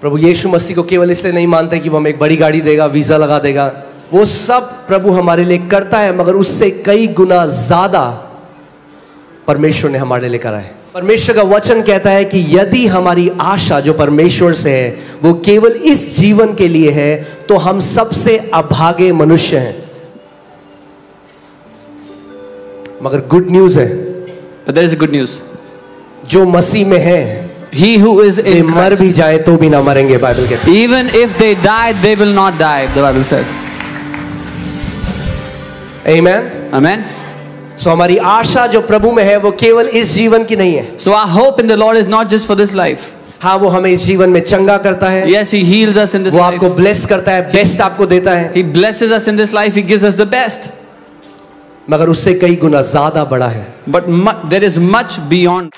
प्रभु यीशु मसीह को केवल इसलिए नहीं मानते कि वो हमें एक बड़ी गाड़ी देगा, वीजा लगा देगा। वो सब प्रभु हमारे लिए करता है, मगर उससे कई गुना ज्यादा परमेश्वर ने हमारे लिए करा है। परमेश्वर का वचन कहता है कि यदि हमारी आशा जो परमेश्वर से है वो केवल इस जीवन के लिए है, तो हम सबसे अभागे मनुष्य हैं। मगर गुड न्यूज है, but there is a good news. जो मसीह में है, He who is in मर Christ, भी जाए तो भी ना मरेंगे, बाइबल कहती है। even if they die, they will not die, the Bible says. Amen. Amen. सो हमारी आशा जो प्रभु में है वो केवल इस जीवन की नहीं है। So our hope in the Lord is not just for this life. हाँ, वो हमें इस जीवन में चंगा करता है। Yes, He heals us in this वो life. आपको ब्लेस करता है, बेस्ट आपको देता है। He blesses us in this life. He gives us the best. मगर उससे कई गुना ज्यादा बड़ा है। But there is much beyond.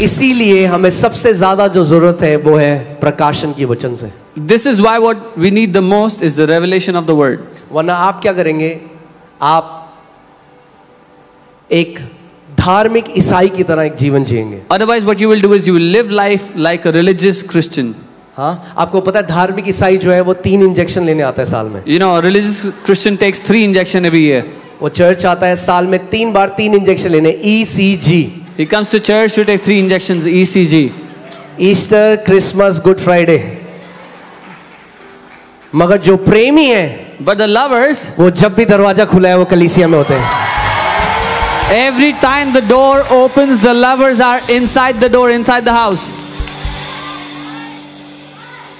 इसीलिए हमें सबसे ज्यादा जो जरूरत है वो है प्रकाशन की वचन से। This is why what we need the most is the revelation of the word. वरना आप क्या करेंगे, आप एक धार्मिक ईसाई की तरह एक जीवन जिएंगे। Otherwise, what you will do is you will live life like a religious Christian. हाँ, आपको पता है धार्मिक ईसाई जो है वो 3 इंजेक्शन लेने आता है साल में। You know, a religious Christian takes 3 injections every year. वो चर्च आता है साल में 3 बार 3 इंजेक्शन लेने, ECG। He comes to church to take 3 injections, ECG. Easter, Christmas, good Friday. मगर जो प्रेमी है, But the lovers, वो जब भी दरवाजा खुला है वो कलीसिया में होते हैं। every time the door opens, the lovers are inside the door, inside the house.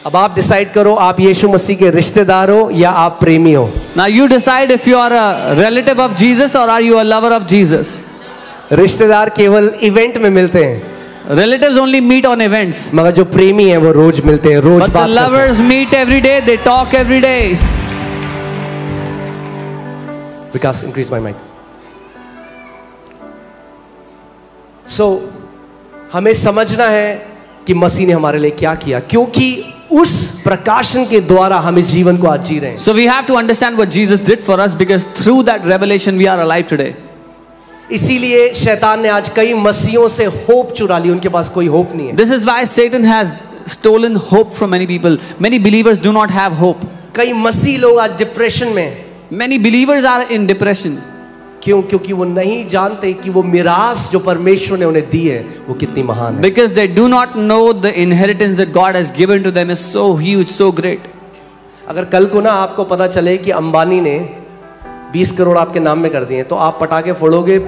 अब आप डिसाइड करो, आप यीशु मसीह के रिश्तेदार हो या आप प्रेमी हो। Now you decide if you are a relative of Jesus or are you a lover of Jesus. रिश्तेदार केवल इवेंट में मिलते हैं, Relatives only meet on events. मगर जो प्रेमी है वो रोज मिलते हैं, रोज But the बात करते हैं। lovers meet every day, they talk every day. Vikas, increase my mic. So हमें समझना है कि मसीह ने हमारे लिए क्या किया, क्योंकि उस प्रकाशन के द्वारा हम इस जीवन को आज जी रहे हैं। So we have to understand what Jesus did for us, because through that revelation we are alive today. इसीलिए शैतान ने आज कई मसीहों से होप चुरा ली, उनके पास कोई होप नहीं है। This is why Satan has stolen hope from many people. Many believers do not have hope. कई मसीह लोग आज डिप्रेशन में हैं। Many believers are in depression. क्यों? क्योंकि वो नहीं जानते कि वो मिरास जो परमेश्वर ने उन्हें दी है वो कितनी महान है। Because they do not know the inheritance that God has given to them is so huge, so great. अगर कल को ना आपको पता चले कि अंबानी ने 20 करोड़ आपके नाम में कर दिए, तो आप पटाखे फोड़ोगे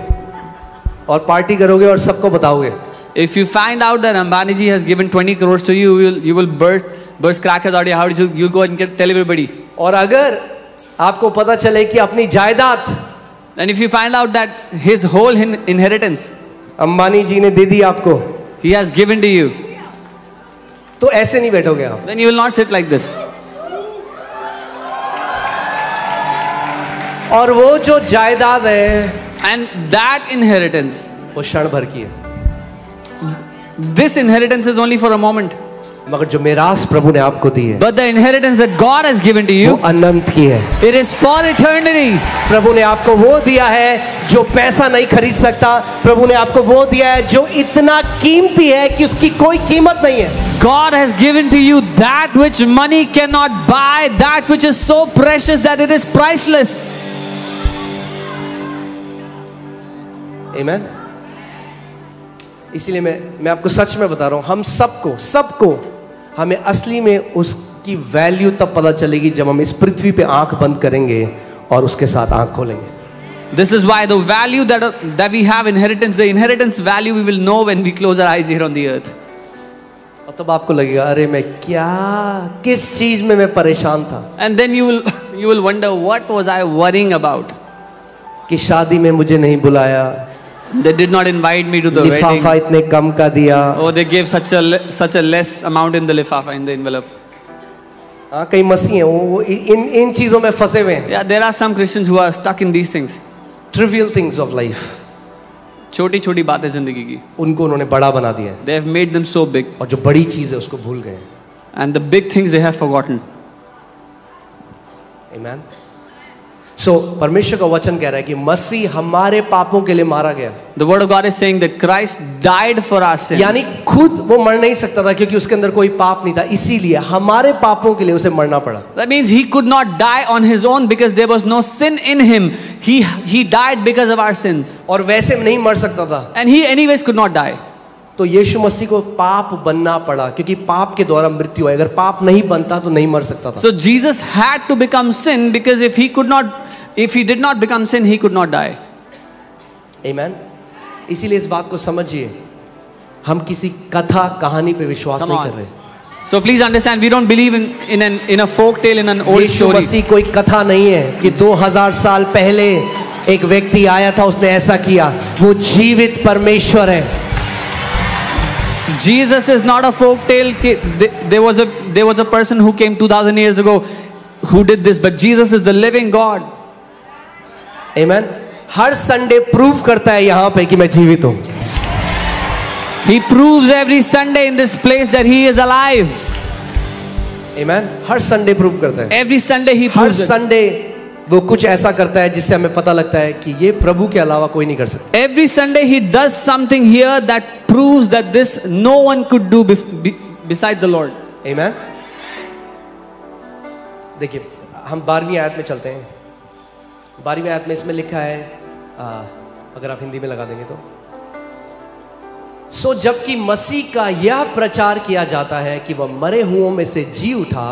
और पार्टी करोगे और सबको बताओगे। If you find out that Ambani ji has given 20 crores to you, you will burst crackers out of your house. You'll go and tell everybody. और अगर आपको पता चले कि अपनी जायदाद, And if you find out that his whole inheritance Ambani जी ने दे दी आपको, he has given to you, तो ऐसे नहीं बैठोगे आप। then you will not sit like this. और वो जो जायदाद है, And that inheritance, वो क्षण भर की है, this inheritance is only for a moment. मगर जो मिरास प्रभु ने आपको दी है, But the inheritance that God has given to वो you, अनंत की है। it is for eternity. प्रभु ने आपको वो दिया है जो पैसा नहीं खरीद सकता। प्रभु ने आपको वो दिया है जो इतना कीमती है कि उसकी कोई कीमत नहीं है। God has given to you that which money cannot buy, that which is so precious that it is priceless. Amen? इसीलिए मैं आपको सच में बता रहा हूं, हम सबको हमें असली में उसकी वैल्यू तब पता चलेगी जब हम इस पृथ्वी पे आंख बंद करेंगे और उसके साथ आंख खोलेंगे। This is why the value that we have inheritance, the inheritance value we will know when we close our eyes here on the earth. और तब आपको लगेगा, अरे मैं किस चीज में मैं परेशान था। And then you will wonder, what was I worrying about? कि शादी में मुझे नहीं बुलाया, They did not invite me to the wedding. लिफाफा इतने कम का दिया। Oh, they gave such a less amount in the lifafa, in the envelope. हाँ, कई मसीह हैं वो इन चीजों में फंसे हुए हैं। Yeah, there are some Christians who are stuck in these things. Trivial things of life, छोटी छोटी बातें जिंदगी की, उनको उन्होंने बड़ा बना दिया है, they have made them so big, और जो बड़ी चीज है उसको भूल गए। and the big things they have forgotten. Amen. परमेश्वर का वचन कह रहा है कि मसीह हमारे पापों के लिए मारा गया. The word of God is saying that Christ died for our sins. यानी खुद वो मर नहीं सकता था क्योंकि उसके अंदर कोई पाप नहीं था, इसीलिए हमारे पापों के लिए उसे मरना पड़ा. That means he could not die on his own because there was no sin in him. He died because of our sins. और वैसे नहीं मर सकता था. And he anyways could not die. तो यीशु मसीह को पाप बनना पड़ा क्योंकि पाप के द्वारा मृत्यु है. अगर पाप नहीं बनता तो नहीं मर सकता था. So Jesus had to become sin because if he did not become sin, he could not die. Amen. इसीलिए इस बात को समझिए, हम किसी कथा कहानी पे विश्वास नहीं कर रहे. So please understand, we don't believe in a folk tale, in an old Yeshu story. मसीह कोई कथा नहीं है कि 2000 साल पहले एक व्यक्ति आया था, उसने ऐसा किया. वो जीवित परमेश्वर है. Jesus is not a folk tale. There was a person who came 2000 years ago who did this, but Jesus is the living God. Amen. Her Sunday prove करता है यहाँ पे कि मैं जीवित हूँ. He proves every Sunday in this place that he is alive. Amen. Her Sunday prove करता है. Every Sunday he her proves it. Sunday वो कुछ ऐसा करता है जिससे हमें पता लगता है कि ये प्रभु के अलावा कोई नहीं कर सकता. Every Sunday he does something here that proves that this no one could do besides the Lord. Amen. देखिए, हम 12वीं आयत में चलते हैं. 12वीं आयत में इसमें लिखा है, अगर आप हिंदी में लगा देंगे तो, सो जबकि मसीह का यह प्रचार किया जाता है कि वह मरे हुओं में से जी उठा,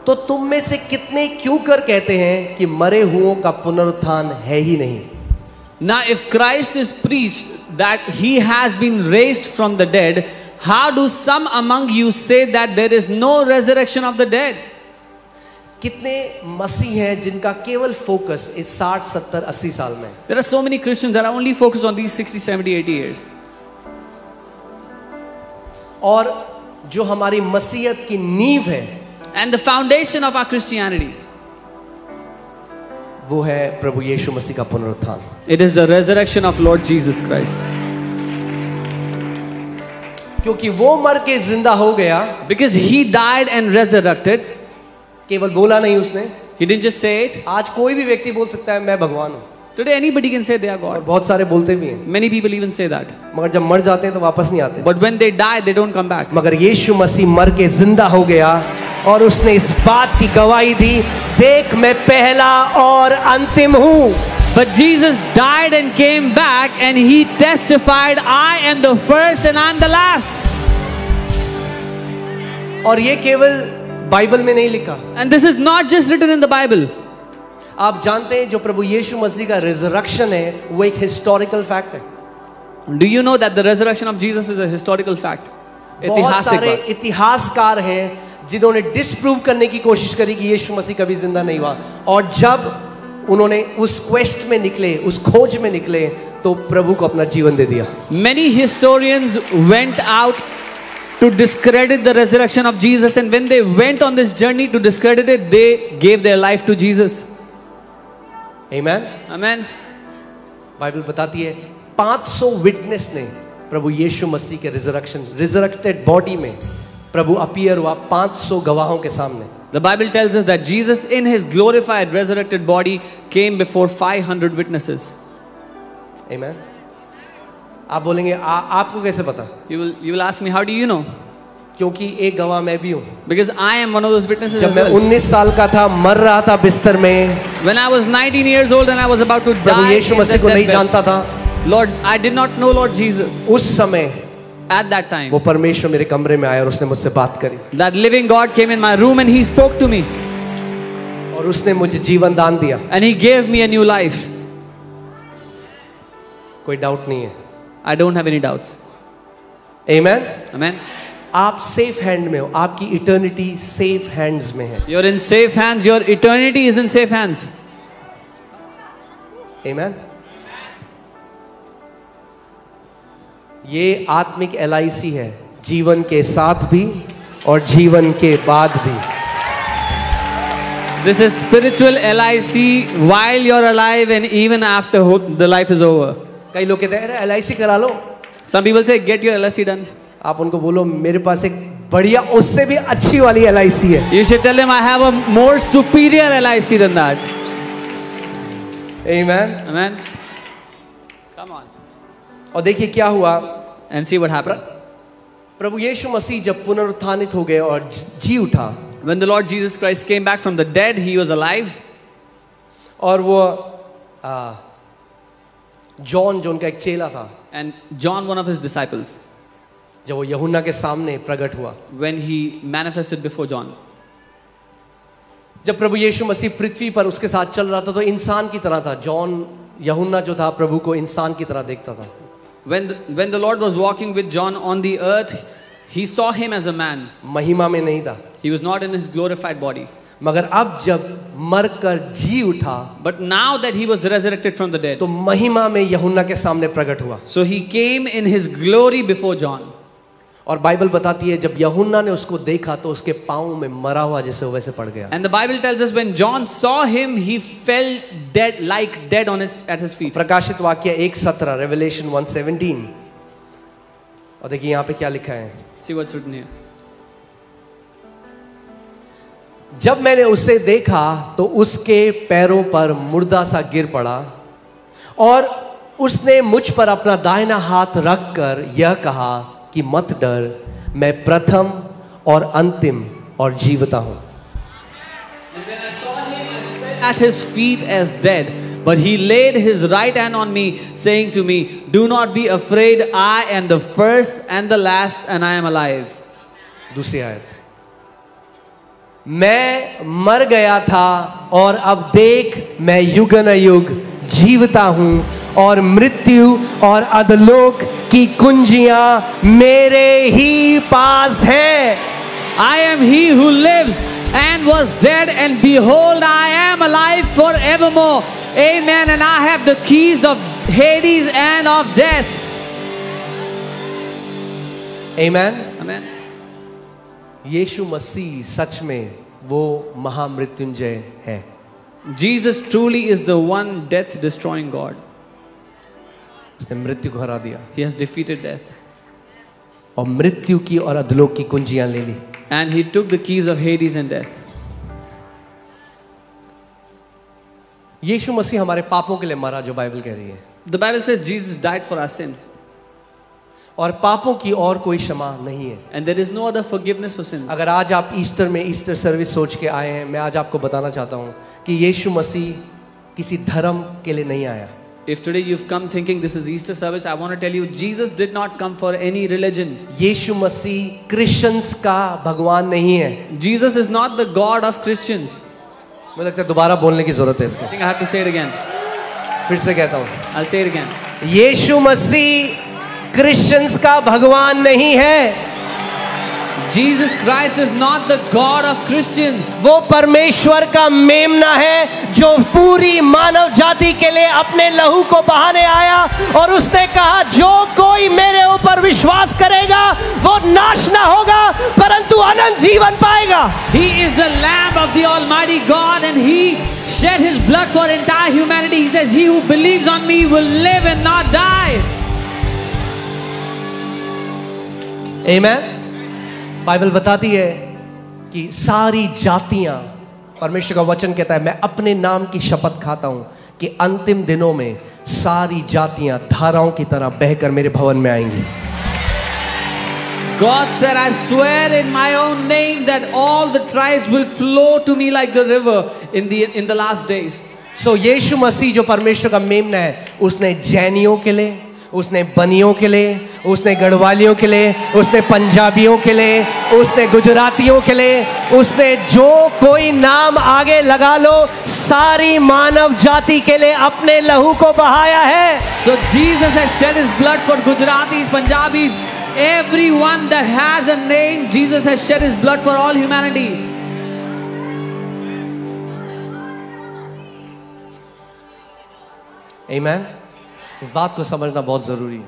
तो तुम में से कितने क्यों कर कहते हैं कि मरे हुओं का पुनरुत्थान है ही नहीं. Now if Christ is preached that he has been raised from the dead, how do some among you say that there is no resurrection of the dead? कितने मसीह हैं जिनका केवल फोकस इस 60, 70, 80 साल में. There are so many Christians that are only focused on these 60, 70, 80 years. और जो हमारी मसीहत की नींव है, and the foundation of our Christianity, वो है प्रभु यीशु मसीह का पुनरुत्थान. it is the resurrection of Lord Jesus Christ. क्योंकि वो मर के जिंदा हो गया. Because he died and resurrected. केवल बोला नहीं उसने. He didn't just say it. आज कोई भी व्यक्ति बोल सकता है मैं भगवान हूँ. Today anybody can say they are God. बहुत सारे बोलते भी हैं. Many people even say that. मगर जब मर जाते हैं तो वापस नहीं आते. But when they die, they don't come back. मगर यीशु मसीह मर के जिंदा हो गया और उसने इस बात की गवाही दी, देख मैं पहला और अंतिम हूँ. But Jesus died and came back and he testified, I am the first and I am the last. और ये केवल बाइबल में नहीं लिखा. And this is not just written in the Bible. आप जानते हैं जो प्रभु यीशु मसीह का रिजरेक्शन है वो एक हिस्टोरिकल फैक्ट है. Do you know that the resurrection of Jesus is a historical fact? बहुत सारे इतिहासकार हैं जिन्होंने डिस्प्रूव करने की कोशिश करी कि यीशु मसीह कभी जिंदा नहीं हुआ. और जब उन्होंने उस क्वेस्ट में निकले, उस खोज में निकले, तो प्रभु को अपना जीवन दे दिया. Many historians went out to discredit the resurrection of Jesus, and when they went on this journey to discredit it, they gave their life to Jesus. Amen. Amen. Bible बताती है 500 विटनेस ने प्रभु यीशु मसीह के रिजरेक्टेड बॉडी में प्रभु appear हुआ 500 गवाहों के सामने. The Bible tells us that Jesus in his glorified resurrected body came before 500 witnesses. Amen. आप बोलेंगे आपको कैसे पता? You will ask me, how do you know? क्योंकि एक गवाह मैं भी हूँ. Because I am one of those witnesses. जब as मैं well. 19 साल का था, मर रहा था बिस्तर में, When I was 19 years old and I was about to Prabhu die, Yeshu in Masih that को नहीं deathbed, जानता था. Lord, I did not know Lord Jesus. उस समय At that time, वो परमेश्वर मेरे कमरे में आया और उसने मुझसे बात करी. that living God came in my room and he spoke to me. और उसने मुझे जीवन दान दिया. And he gave me a new life. कोई डाउट नहीं है. I don't have any doubts. Amen. Amen. आप सेफ हैंड में हो. आपकी इटर्निटी सेफ हैंड्स में है. You're in safe hands. Your eternity is in safe hands. Amen. ये आत्मिक LIC है, जीवन के साथ भी और जीवन के बाद भी. This is spiritual LIC while you're alive and even after the life is over. कई लोग कहते हैं अरे LIC करा लो. Some people say get your LIC done. आप उनको बोलो मेरे पास एक बढ़िया उससे भी अच्छी वाली LIC है. You should tell them I have a more superior LIC than that. Amen. Amen. Come on. और देखिए क्या हुआ, And see what happened. प्रभु यीशु मसीह जब पुनरुत्थानित हो गए और जी उठा, When the Lord Jesus Christ came back from the dead, he was alive. और वो जॉन जो उनका एक चेला था, And John, one of his disciples, जब वो यूहन्ना के सामने प्रकट हुआ, when he manifested before John. जब प्रभु यीशु मसीह पृथ्वी पर उसके साथ चल रहा था तो इंसान की तरह था। जॉन यूहन्ना जो था प्रभु को इंसान की तरह देखता था। When the Lord was walking with John on the earth, he saw him as a man. महिमा में नहीं था, He was not in his glorified body. मगर अब जब मरकर जी उठा But now that he was resurrected from the dead, तो महिमा में यूहन्ना के सामने प्रकट हुआ। so he came in his glory before John. और बाइबल बताती है जब यूहन्ना ने उसको देखा तो उसके पांव में मरा हुआ जैसे वो वैसे पड़ गया। And the Bible tells us when John saw him, he fell dead, like dead at his feet. प्रकाशित वाक्य 1:17, रेवलेशन 1:17। और देखिए यहाँ पे क्या लिखा है। See what's written here. जब मैंने उसे देखा तो उसके पैरों पर मुर्दा सा गिर पड़ा और उसने मुझ पर अपना दाहिना हाथ रखकर यह कहा कि मत डर, मैं प्रथम और अंतिम और जीवता हूं। And when I saw him, I fell at his feet as dead. But he laid his right hand on me, saying to me, "Do not be afraid. I am the first and the last, and I am alive." दूसरी आयत, मैं मर गया था और अब देख मैं युगानुयुग जीवता हूं और मृत्यु और अधोलोक की कुंजियां मेरे ही पास हैं। I am he who lives and was dead, and behold, I am alive forevermore. Amen. And I have the keys of Hades and of death. Amen. Amen. यीशु मसीह सच में वो महामृत्युंजय है। Jesus truly is the one death destroying God. उसने मृत्यु को हरा दिया He has defeated death. और मृत्यु की और अधोलोक की कुंजियां ले ली। And he took the keys of Hades and death. यीशु मसीह हमारे पापों के लिए मरा, जो बाइबल कह रही है। The Bible says Jesus died for our sins. और पापों की और कोई क्षमा नहीं है। And there is no other forgiveness for sins. अगर आज आप ईस्टर में ईस्टर सर्विस सोच के आए हैं, मैं आज आपको बताना चाहता हूं कि यीशु मसीह किसी धर्म के लिए नहीं आया। If today you've come thinking this is Easter service, I want to tell you Jesus did not come for any religion. Yeshu Masih Christians का भगवान नहीं है। Jesus is not the God of Christians. मुझे लगता है दोबारा बोलने की जरूरत है इसको। I think I have to say it again. फिर से कहता हूं, I'll say it again. Yeshu Masih Christians का भगवान नहीं है। Jesus Christ is not the God of Christians. वो परमेश्वर का मेमना है जो पूरी मानव जाति के लिए अपने लहू को बहाने आया और उसने कहा जो कोई मेरे ऊपर विश्वास करेगा वो नाश ना होगा परंतु अनंत जीवन पाएगा। He is the Lamb of the Almighty God, and He shed His blood for entire humanity. He says, "He who believes on me will live and not die." Amen. Bible बताती है कि सारी जातियां, परमेश्वर का वचन कहता है, मैं अपने नाम की शपथ खाता हूं कि अंतिम दिनों में सारी जातियां धाराओं की तरह बहकर मेरे भवन में आएंगी। God said, "I swear in my own name that all the tribes will flow to me like the river in the last days." सो यीशु मसीह जो परमेश्वर का मेमना है, उसने जैनियों के लिए, उसने बनियों के लिए, उसने गढ़वालियों के लिए, उसने पंजाबियों के लिए, उसने गुजरातियों के लिए, उसने जो कोई नाम आगे लगा लो, सारी मानव जाति के लिए अपने लहू को बहाया है। So Jesus has shed His blood for Gujaratis, Punjabis, everyone that has a name. Jesus has shed His blood for all humanity. आमीन। इस बात को समझना बहुत जरूरी है।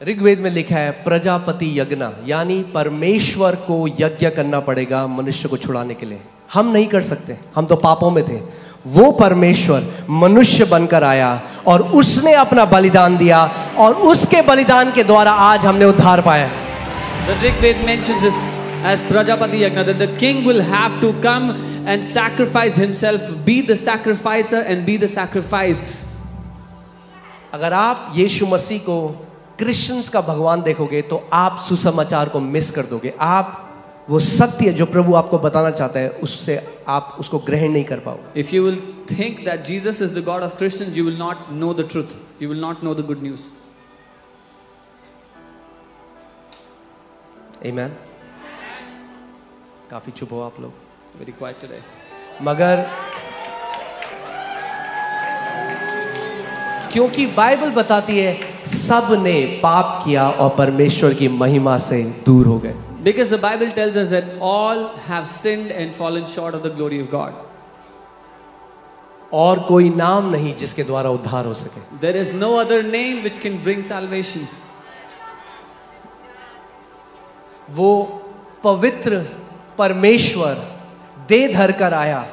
ऋग्वेद में लिखा है प्रजापति यज्ञ, यानी परमेश्वर को यज्ञ करना पड़ेगा मनुष्य को छुड़ाने के लिए। हम नहीं कर सकते, हम तो पापों में थे। वो परमेश्वर मनुष्य बनकर आया और उसने अपना बलिदान दिया और उसके बलिदान के द्वारा आज हमने उद्धार पाया। The Rig mentions this as Prajapati Yagna, that the king will have to come and sacrifice himself, be the sacrificer and be the sacrifice. अगर आप यीशु मसीह को क्रिश्चियंस का भगवान देखोगे तो आप सुसमाचार को मिस कर दोगे। आप वो सत्य जो प्रभु आपको बताना चाहता है उससे आप उसको ग्रहण नहीं कर पाओगे। If you will think that Jesus is the God of Christians, you will not know the truth. You will not know the good news. Amen. काफी चुप हो आप लोग। Very quiet today. मगर क्योंकि बाइबल बताती है सब ने पाप किया और परमेश्वर की महिमा से दूर हो गए। Because the Bible tells us that all have sinned and fallen short of the glory of God. और कोई नाम नहीं जिसके द्वारा उद्धार हो सके। There is no other name which can bring salvation. वो पवित्र परमेश्वर देह धर कर आया,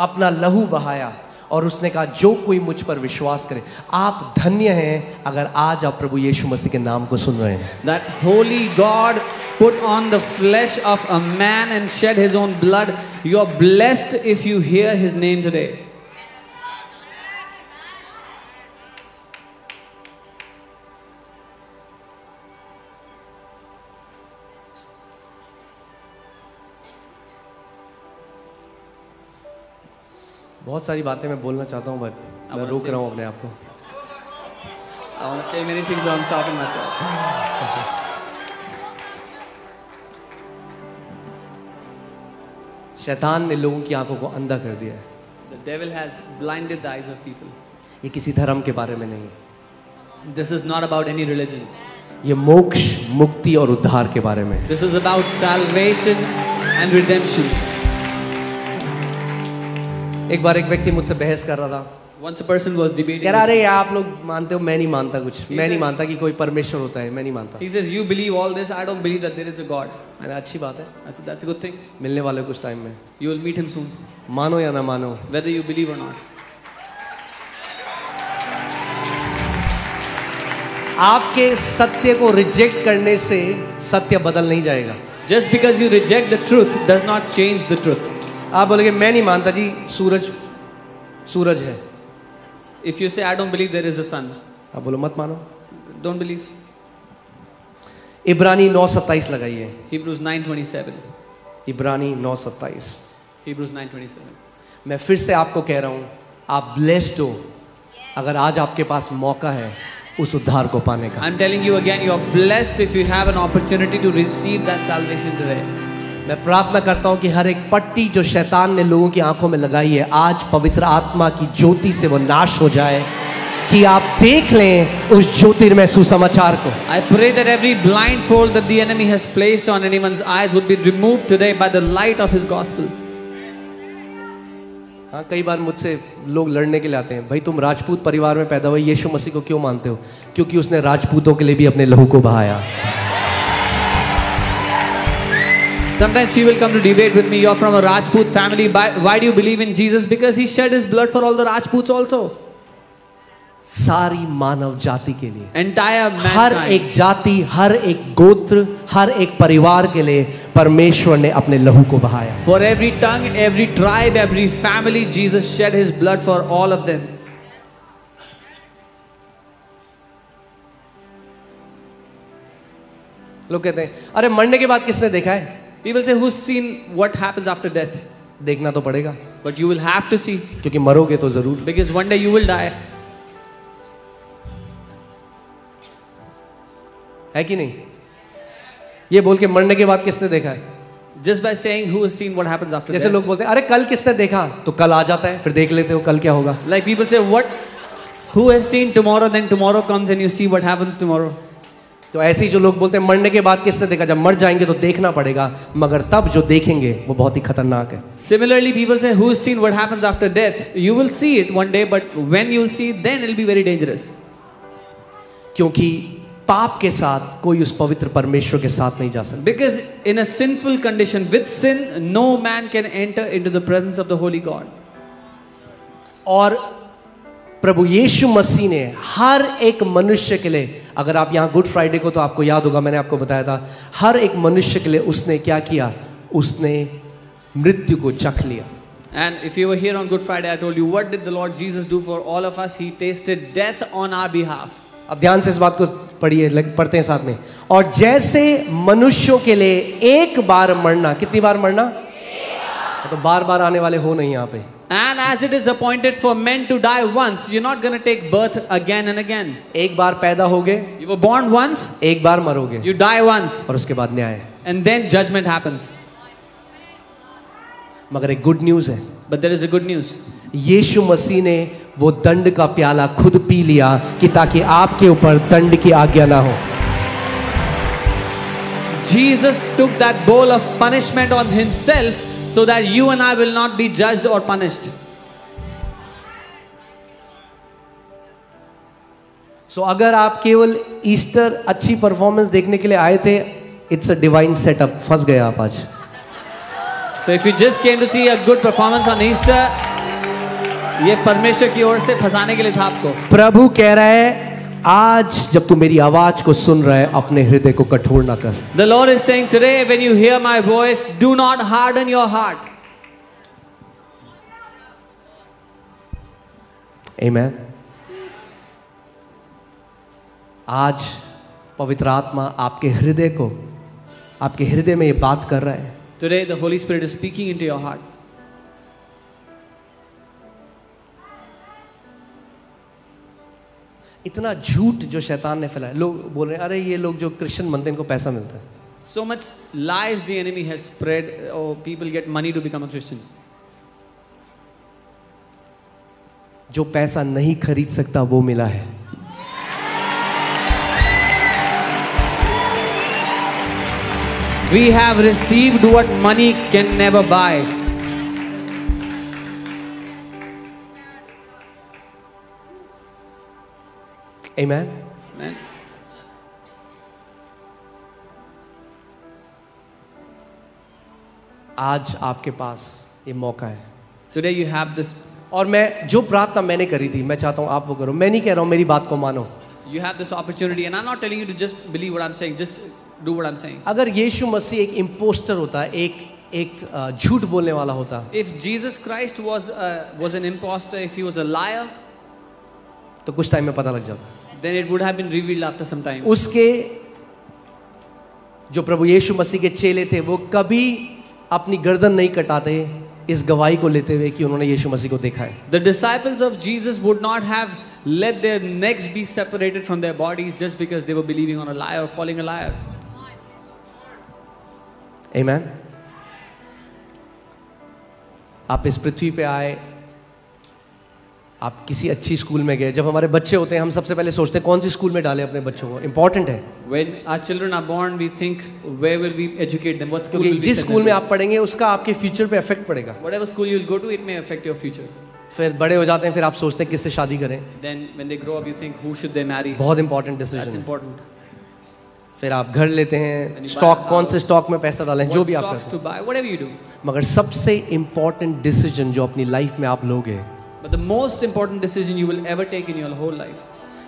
अपना लहू बहाया और उसने कहा जो कोई मुझ पर विश्वास करे। आप धन्य हैं अगर आज आप प्रभु यीशु मसीह के नाम को सुन रहे हैं। That holy God put on the flesh of a man and shed his own blood. You are blessed if you hear his name today. बहुत सारी बातें मैं बोलना चाहता हूँ बट मैं रोक रहा हूँ अपने आप को। I want to say many things, but I'm stopping myself. शैतान ने लोगों की आंखों को अंधा कर दिया है। The devil has blinded the eyes of people. ये किसी धर्म के बारे में नहीं है। This is not about any religion. ये मोक्ष, मुक्ति और उद्धार के बारे में है। This is about salvation and redemption. एक बार एक व्यक्ति मुझसे बहस कर रहा था। Once a person was debating. कह रहा अरे आप लोग मानते हो, मैं नहीं मानता कुछ, मैं नहीं मानता कि कोई परमेश्वर होता है, मैं नहीं मानता। He says, you believe all this, I don't believe that there is a God. मैंने अच्छी बात है, I said, that's a good thing. मिलने वाले कुछ टाइम में, You will meet him soon, मानो या ना मानो। whether you believe or not. आपके सत्य को रिजेक्ट करने से सत्य बदल नहीं जाएगा। Just because you reject the truth does not change the truth. आप बोलेंगे मैं नहीं मानता जी, सूरज है। If you say, I don't believe there is a sun, आप बोलो मत मानो। don't believe. इब्रानी 9:27 लगाइए। Hebrews 9:27. इब्रानी 9:27। Hebrews 9:27. मैं फिर से आपको कह रहा हूं, आप ब्लेस्ड हो अगर आज आपके पास मौका है उस उद्धार को पाने का। I'm telling you again, you are blessed if you have an opportunity to receive that salvation today. मैं प्रार्थना करता हूं कि हर एक पट्टी जो शैतान ने लोगों की आंखों में लगाई है आज पवित्र आत्मा की ज्योति से वो नाश हो जाए, कि आप देख लें उस ज्योतिर्मय सुसमाचार को। I pray that every blindfold that the enemy has placed on anyone's eyes would be removed today by the light of his gospel. हाँ, कई बार मुझसे लोग लड़ने के लिए आते हैं, भाई तुम राजपूत परिवार में पैदा हुए, यीशु मसीह को क्यों मानते हो? क्योंकि उसने राजपूतों के लिए भी अपने लहू को बहाया। Sometimes people come to debate with me, you're from a Rajput family, why do you believe in Jesus? Because he shed his blood for all the Rajputs also. सारी मानव जाति के लिए, Entire हर mankind. एक जाति, हर एक गोत्र, हर एक परिवार के लिए परमेश्वर ने अपने लहू को बहाया। For every tongue, every tribe, every family, Jesus shed his blood for all of them. लोग कहते हैं अरे मरने के बाद किसने देखा है? People say, who's seen what happens after death? देखना तो पड़ेगा, But you will have to see, क्योंकि मरोगे तो जरूर। because one day you will die. है कि नहीं? ये बोल के मरने के बाद किसने देखा है? Just by saying who has seen what happens after जैसे death. लोग बोलते हैं अरे कल किसने देखा, तो कल आ जाता है, फिर देख लेते हो कल क्या होगा। Like people say, who has seen tomorrow? Then tomorrow comes and you see what happens tomorrow. तो ऐसे ही जो लोग बोलते हैं मरने के बाद किसने देखा, जब मर जाएंगे तो देखना पड़ेगा, मगर तब जो देखेंगे वो बहुत ही खतरनाक है। Similarly, people say, who has seen what happens after death? You will see it one day, but when you will see it, then it will be very dangerous. क्योंकि पाप के साथ कोई उस पवित्र परमेश्वर के साथ नहीं जा सकता। Because in a sinful condition, with sin, no man can enter into the presence of the holy God. और प्रभु यीशु मसीह ने हर एक मनुष्य के लिए, अगर आप यहाँ गुड फ्राइडे को तो आपको याद होगा, मैंने आपको बताया था, हर एक मनुष्य के लिए उसने क्या किया, उसने मृत्यु को चख लिया. And if you were here on Good Friday, I told you, what did the Lord Jesus do for all of us? He tasted death on our behalf. अब ध्यान से इस बात को पढ़िए, पढ़ते हैं साथ में. और जैसे मनुष्यों के लिए एक बार मरना, कितनी बार मरना, तो बार बार आने वाले हो नहीं यहाँ पे. And as it is appointed for men to die once, you're not going to take birth again and again. एक बार पैदा हो गए, You were born once, एक बार मरोगे, you die once, और उसके बाद न्याय. and then judgment happens. मगर एक गुड न्यूज है, But there is a good news. यीशु मसीह ने वो दंड का प्याला खुद पी लिया कि ताकि आपके ऊपर दंड की आज्ञा ना हो. Jesus took that bowl of punishment on himself so that you and I will not be judged or punished. सो अगर आप केवल ईस्टर अच्छी परफॉर्मेंस देखने के लिए आए थे, इट्स अ डिवाइन सेटअप. फंस गए आप आज. So if you just came to see a good performance on Easter, ये परमेश्वर की ओर से फंसाने के लिए था आपको. प्रभु कह रहा है, आज जब तू मेरी आवाज को सुन रहा है, अपने हृदय को कठोर ना कर. The Lord is saying today, when you hear my voice, do not harden your heart. Amen. आज पवित्र आत्मा आपके हृदय को, आपके हृदय में ये बात कर रहा है. Today the Holy Spirit is speaking into your heart. इतना झूठ जो शैतान ने फैलाया. लोग बोल रहे हैं, अरे ये लोग जो क्रिश्चियन बनते हैं इनको पैसा मिलता है. So much lies the enemy has spread, or people get money to become a Christian. जो पैसा नहीं खरीद सकता वो मिला है. We have received what money can never buy. Amen. Amen. आज आपके पास ये मौका है. Today you have this. और मैं जो प्रार्थना मैंने करी थी, मैं चाहता हूं आप वो करो. मैं नहीं कह रहा हूं मेरी बात को मानो. You have this opportunity, and I'm not telling you to just believe what I'm saying. Just do what I'm saying. अगर यीशु मसीह एक इम्पोस्टर होता, एक झूठ बोलने वाला होता, If Jesus Christ was an imposter, if he was a liar, तो कुछ टाइम में पता लग जाता. then it would have been revealed after some time. उसके जो प्रभु यीशु मसीह के चेले थे, वो कभी अपनी गर्दन नहीं कटाते इस गवाही को लेते हुए कि उन्होंने यीशु मसीह को देखा है. The disciples of Jesus would not have let their necks be separated from their bodies just because they were believing on a liar or following a liar. Amen. आप इस पृथ्वी पे आए, आप किसी अच्छी स्कूल में गए. जब हमारे बच्चे होते हैं, हम सबसे पहले सोचते हैं कौन सी स्कूल में डालें अपने बच्चों को. इंपॉर्टेंट है. When our children are born, we think, where will we educate them? What school क्योंकि will we जिस send स्कूल them में to? आप पढ़ेंगे उसका आपके फ्यूचर पे इफेक्ट पड़ेगा. Whatever school you will go to, it may affect your future. फिर बड़े हो जाते हैं, फिर आप सोचते हैं किससे शादी करें. Then when they grow up, you think, who should they marry? बहुत इंपॉर्टेंट That's डिसीजन. important. फिर आप घर लेते हैं, When you buy stock a कौन house, से स्टॉक में पैसा डालें, जो What भी आप stocks करते to buy, whatever you do. हैं. मगर सबसे इंपॉर्टेंट डिसीजन जो अपनी लाइफ में आप लोगे, But the most important decision you will ever take in your whole life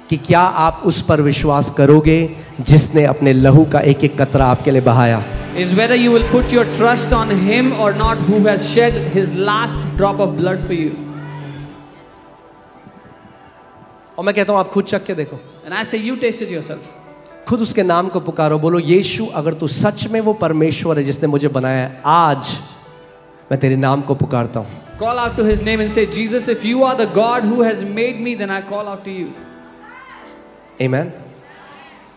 कि क्या आप उस पर विश्वास करोगे जिसने अपने लहू का एक एक कतरा आपके लिए बहाया. is whether you will put your trust on him or not, who has shed his last drop of blood for you. और मैं कहता हूं आप खुद चख के देखो. And I say, you taste it yourself. खुद उसके नाम को पुकारो. बोलो, यीशु अगर तू सच में वो परमेश्वर है जिसने मुझे बनाया है, आज मैं तेरे नाम को पुकारता हूं. Call out to his name and say, Jesus, if you are the God who has made me, then I call out to you. Amen.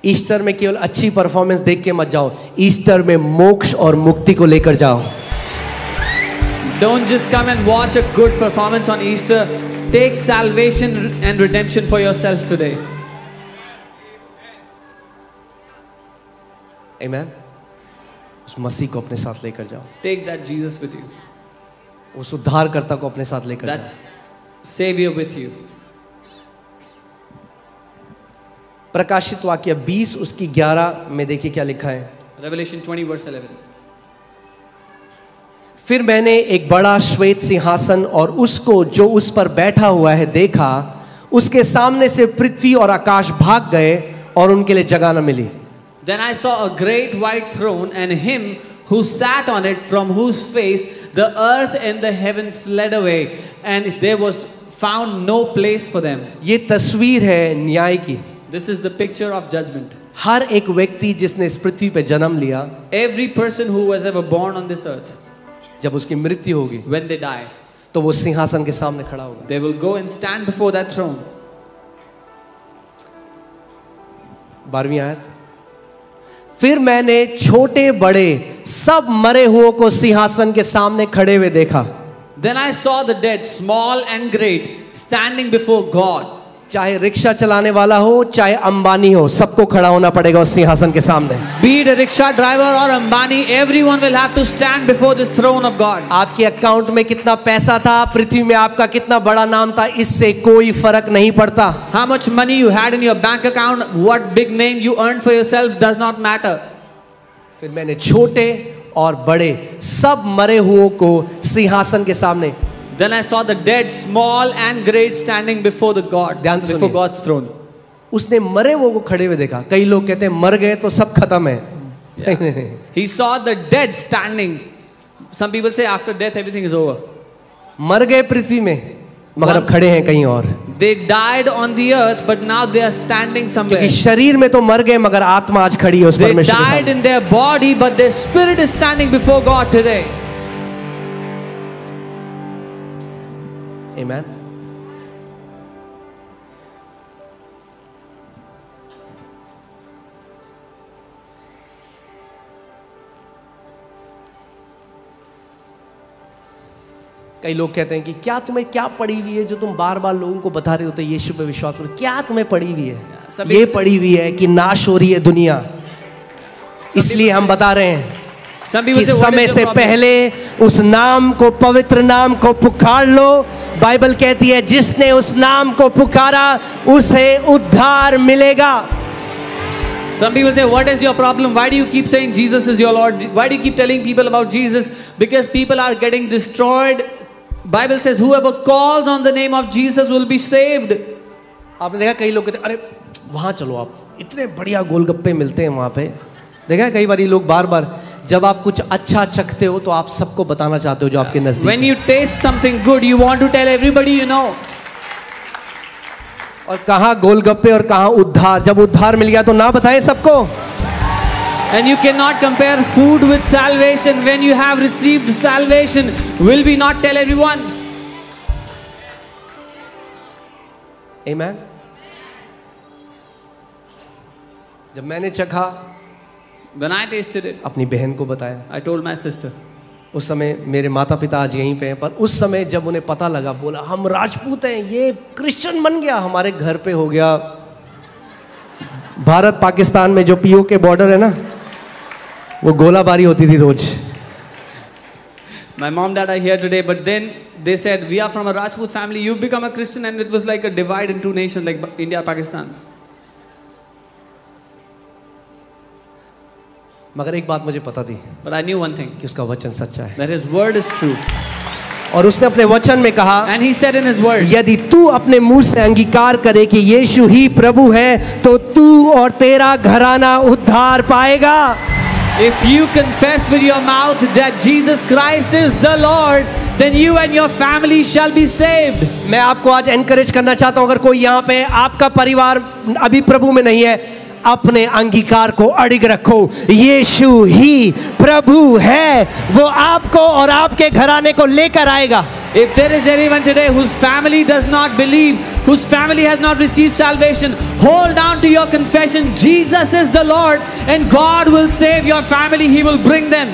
Easter में केवल अच्छी परफॉर्मेंस देख के मत जाओ. ईस्टर में मोक्ष और मुक्ति को लेकर जाओ. Don't just come and watch a good performance on Easter. Take salvation and redemption for yourself today. Amen. उस मसीह को अपने साथ लेकर जाओ. Take that Jesus with you. उस उद्धारकर्ता को अपने साथ लेकर That जाओ. Savior with you. प्रकाशित वाक्य 20 उसकी 11 में देखिए क्या लिखा है. Revelation 20 verse 11. फिर मैंने एक बड़ा श्वेत सिंहासन और उसको जो उस पर बैठा हुआ है देखा. उसके सामने से पृथ्वी और आकाश भाग गए और उनके लिए जगह न मिली. Then I saw a great white throne and him who sat on it, from whose face the earth and the heaven fled away, and there was found no place for them. ये तस्वीर है न्याय की. This is the picture of judgment. हर एक व्यक्ति जिसने इस पृथ्वी पे जन्म लिया, Every person who was ever born on this earth, जब उसकी मृत्यु होगी, when they die, तो वो सिंहासन के सामने खड़ा होगा. they will go and stand before that throne. 12वीं आयत. फिर मैंने छोटे बड़े सब मरे हुओं को सिंहासन के सामने खड़े हुए देखा. Then I saw the dead, small and great, standing before God. चाहे रिक्शा चलाने वाला हो, चाहे अंबानी हो, सबको खड़ा होना पड़ेगा उस सिंहासन के सामने. Be it a rickshaw driver or Ambani, everyone will have to stand before this throne of God. आपके अकाउंट में कितना पैसा था, पृथ्वी में आपका कितना बड़ा नाम था, इससे कोई फर्क नहीं पड़ता. How much money you had in your bank account, what big name you earned for yourself does not matter. फिर मैंने छोटे और बड़े सब मरे हुओं को सिंहासन के सामने. Then I saw the dead, small and great, standing before the God, ध्यान से before सुनिए. God's throne. उसने मरे हुओं को खड़े हुए देखा. कई लोग कहते हैं मर गए तो सब खत्म है. नहीं. He saw the dead standing. Some people say after death everything is over. मर गए पृथ्वी में, मगर अब खड़े हैं कहीं और. They died on the earth, but now they are standing somewhere. क्योंकि शरीर में तो मर गए, मगर आत्मा आज खड़ी है उस They परमेश्वर के died सामने. in their body, but their spirit is standing before God today. Amen. कई लोग कहते हैं कि क्या तुम्हें क्या पड़ी हुई है जो तुम बार बार लोगों को बता रहे होते यीशु पे विश्वास करो. क्या तुम्हें पड़ी हुई है? सभी ये पड़ी हुई है कि नाश हो रही है दुनिया, इसलिए हम बता रहे हैं Some कि people say, what समय is से your problem? पहले उस नाम को, पवित्र नाम को पुकार लो. बाइबल कहती है जिसने उस नाम को पुकारा उसे उद्धार मिलेगा. Some people say, what is your problem? Why do you keep saying Jesus is your Lord? Why do you keep telling people about Jesus? Because people are getting destroyed. Bible says, whoever calls on the name of Jesus will be saved. आपने देखा कई लोग कहते हैं अरे वहां चलो, आप इतने बढ़िया गोलगप्पे मिलते हैं वहां पे. देखा है कई बार ये लोग बार बार जब आप कुछ अच्छा चखते हो तो आप सबको बताना चाहते हो जो आपके नजदीक. When you taste something good, you want to tell everybody you know. और कहाँ गोलगप्पे और कहाँ उद्धार. जब उद्धार मिल गया तो ना बताएं सबको. And you cannot compare food with salvation. When you have received salvation, will we not tell everyone? Amen. जब मैंने चखा, When I tasted it, अपनी बहन को बताया. I told my sister. उस समय मेरे माता पिता आज यहीं पे हैं, पर उस समय जब उन्हें पता लगा, बोला हम राजपूत हैं, ये क्रिश्चियन बन गया, हमारे घर पे हो गया. भारत पाकिस्तान में जो पीओ के बॉर्डर है ना, वो गोलाबारी होती थी रोज. My mom dad are here today, but then they said we are from a Rajput family. You've become a Christian, and it was like a divide in two nations, like India, Pakistan. मगर एक बात मुझे पता थी But I knew one thing, कि उसका वचन सच्चा है. that his word is true. और उसने अपने वचन में कहा, And he said in his word, यदि तू अपने मुंह से अंगीकार करे कि यीशु ही प्रभु है, तो तू और तेरा घराना उद्धार पाएगा. if you confess with your mouth that Jesus Christ is the Lord, then you and your family shall be saved. मैं आपको आज एनकरेज करना चाहता हूं, अगर कोई यहाँ पे आपका परिवार अभी प्रभु में नहीं है, अपने अंगीकार को अड़िग रखो. यीशु ही प्रभु है, वो आपको और आपके घराने को लेकर आएगा. If there is anyone today whose family does not believe, whose family has not received salvation, hold on to your confession. Jesus is the Lord, and God will save your family. He will bring them.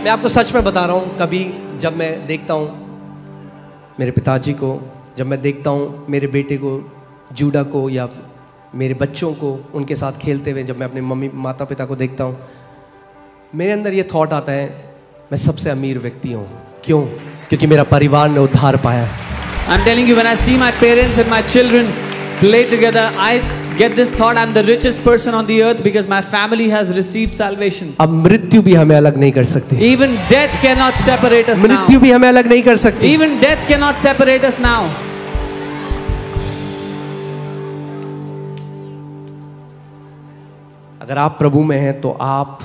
मैं आपको सच में बता रहा हूं, कभी जब मैं देखता हूं मेरे पिताजी को, जब मैं देखता हूं मेरे बेटे को, जूडा को, या मेरे बच्चों को उनके साथ खेलते हुए, जब मैं अपने मम्मी माता पिता को देखता हूँ, मेरे अंदर ये थॉट आता है मैं सबसे अमीर व्यक्ति हूँ. क्यों? क्योंकि मेरा परिवार ने उद्धार पाया. I'm telling you, when I see my parents and my children play together, I get this thought, I'm the richest person on the earth because my family has received salvation. अब मृत्यु भी हमें अलग नहीं कर सकती. Even death cannot separate us now. मृत्यु भी हमें अलग नहीं कर सकती. Even death cannot separate us now. अगर आप प्रभु में हैं तो आप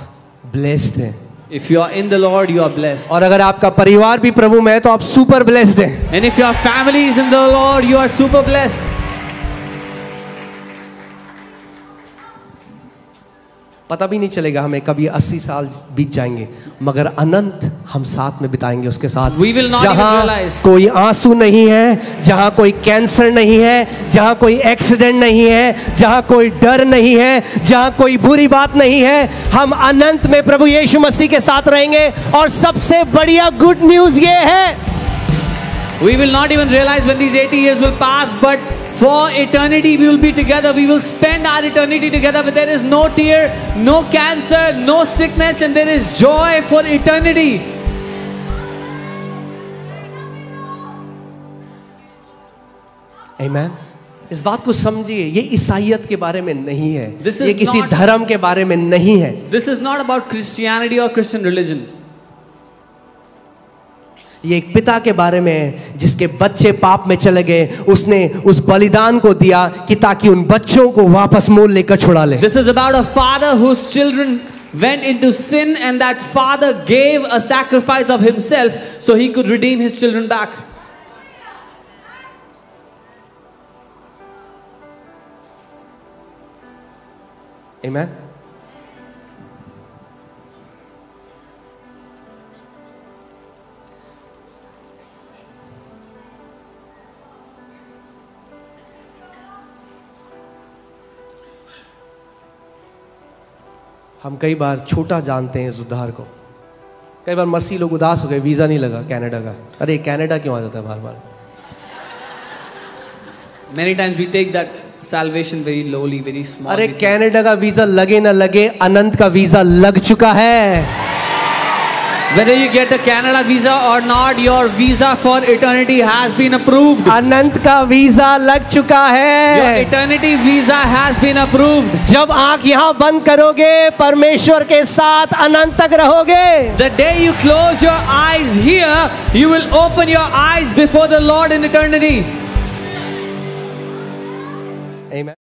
ब्लेस्ड हैं। If you are in the Lord, you are blessed. और अगर आपका परिवार भी प्रभु में है तो आप सुपर ब्लेस्ड हैं। And if your family is in the Lord, you are super blessed. पता भी नहीं चलेगा हमें कभी 80 साल बीत जाएंगे, मगर अनंत हम साथ में बिताएंगे उसके साथ। We will not even जहां realize. कोई आंसू नहीं है, जहां कोई कैंसर नहीं है, जहां कोई एक्सीडेंट नहीं है, जहां कोई डर नहीं है, जहां कोई बुरी बात नहीं है, हम अनंत में प्रभु यीशु मसीह के साथ रहेंगे। और सबसे बढ़िया गुड न्यूज ये है, We will not even realize when these 80 years will pass, but for eternity we will be together. We will spend our eternity together. But there is no tear, no cancer, no sickness, and there is joy for eternity. Amen. इस बात को समझिए, ये ईसाइयत के बारे में नहीं है, This is ये किसी not- धर्म के बारे में नहीं है। This is not about Christianity or Christian religion. ये एक पिता के बारे में है जिसके बच्चे पाप में चले गए, उसने उस बलिदान को दिया कि ताकि उन बच्चों को वापस मोल लेकर छुड़ा ले। This is about a father whose children went into sin, and that father gave a sacrifice of himself so he could redeem his children back. Amen. हम कई बार छोटा जानते हैं इस उद्धार को। कई बार मसीह लोग उदास हो गए, वीजा नहीं लगा कनाडा का। अरे कनाडा क्यों आ जाता है बार बार? Many times we take that salvation very lowly, very small. अरे We think, कनाडा का वीजा लगे ना लगे, अनंत का वीजा लग चुका है। whether you get a Canada visa or not, your visa for eternity has been approved. अनंत का वीजा लग चुका Your है। eternity visa has been approved. जब आंख यहाँ बंद करोगे, परमेश्वर के साथ अनंत तक रहोगे। The day you close your eyes here, you will open your eyes before the Lord in eternity. Amen.